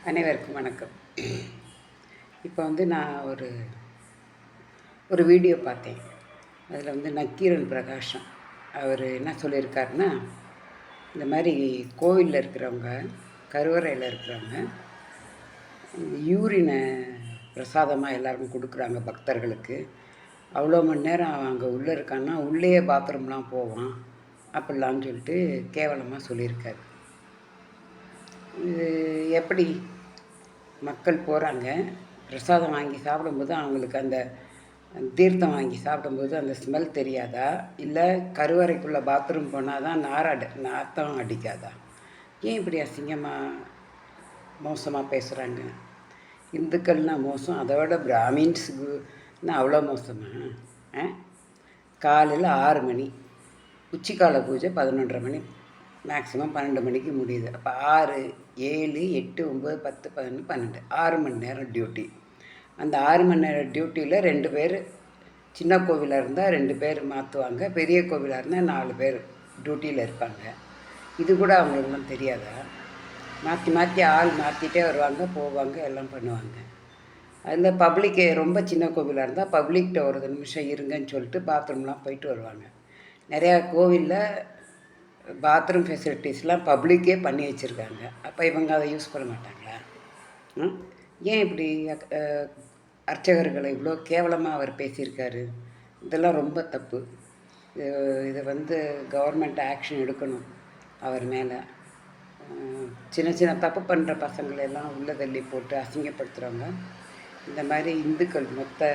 அனைவருக்கும் வணக்கம். இப்போ நான் ஒரு வீடியோ பார்த்தேன். அதில் நக்கீரன் பிரகாஷம் அவர் என்ன சொல்லியிருக்காருன்னா, இந்த மாதிரி கோவிலில் இருக்கிறவங்க, கருவறையில் இருக்கிறவங்க யூரினை பிரசாதமாக எல்லாருக்கும் கொடுக்குறாங்க பக்தர்களுக்கு. அவ்வளோ மணி நேரம் அங்கே உள்ளே இருக்கான்னா உள்ளேயே பாத்ரூம்லாம் போவான் அப்படிலான்னு சொல்லிட்டு கேவலமாக சொல்லியிருக்காரு. இது எப்படி மக்கள் போகிறாங்க, பிரசாதம் வாங்கி சாப்பிடும்போது அவங்களுக்கு அந்த தீர்த்தம் வாங்கி சாப்பிடும்போது அந்த ஸ்மெல் தெரியாதா, இல்லை கருவறைக்குள்ளே பாத்ரூம் போனால் தான் நாத்தம் அடிக்காதா? ஏன் இப்படி அசிங்கமாக மோசமாக பேசுகிறாங்க? இந்துக்கள்னால் மோசம், அதோட பிராமின்ஸுக்குன்னா அவ்வளோ மோசமாக? காலையில் 6 மணி, உச்சிக்கால பூஜை 11:30 மணி, மேக்ஸிமம் 12 மணிக்கு முடியுது. அப்போ 6, 7, 8, 9, 10, 11, 12 6 மணி நேரம் டியூட்டி. அந்த 6 மணி நேரம் டியூட்டியில் 2 பேர், சின்ன கோவிலாக இருந்தால் 2 பேர் மாற்றுவாங்க, பெரிய கோவிலாக இருந்தால் 4 பேர் டியூட்டியில் இருப்பாங்க. இது கூட அவங்களுக்குலாம் தெரியாதா? மாற்றி மாற்றி ஆள் மாற்றிட்டே வருவாங்க, போவாங்க, எல்லாம் பண்ணுவாங்க. அதில் பப்ளிக்கு ரொம்ப சின்ன கோவிலாக இருந்தால் பப்ளிக்கிட்ட ஒரு நிமிஷம் இருங்கன்னு சொல்லிட்டு பாத்ரூம்லாம் போயிட்டு வருவாங்க. நிறையா கோவிலில் பாத்ரூம் ஃபெசிலிட்டிஸ்லாம் பப்ளிக்கே பண்ணி வச்சுருக்காங்க. அப்போ இவங்க அதை யூஸ் பண்ண மாட்டாங்களா? ஏன் இப்படி அர்ச்சகர்களை இவ்வளோ கேவலமாக அவர் பேசியிருக்காரு? இதெல்லாம் ரொம்ப தப்பு. இதை கவர்மெண்ட் ஆக்ஷன் எடுக்கணும் அவர் மேலே. சின்ன சின்ன தப்பு பண்ணுற பசங்களெல்லாம் உள்ளே தள்ளி போட்டு அசிங்கப்படுத்துகிறவங்க, இந்த மாதிரி இந்துக்கள் மொத்த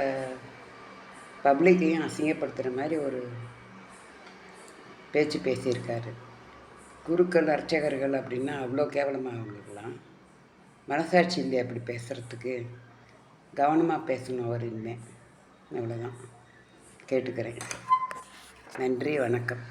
பப்ளிக்கையும் அசிங்கப்படுத்துகிற மாதிரி ஒரு பேச்சு பேசியிருக்காரு. குருக்கள் அர்ச்சகர்கள் அப்படின்னா அவ்வளோ கேவலமாக அவங்களுக்கெல்லாம் மனசாட்சி இல்லையா அப்படி பேசுகிறதுக்கு? கவனமாக பேசணும் அவர் இனிமேல். அவ்வளோதான் கேட்டுக்கிறேன். நன்றி, வணக்கம்.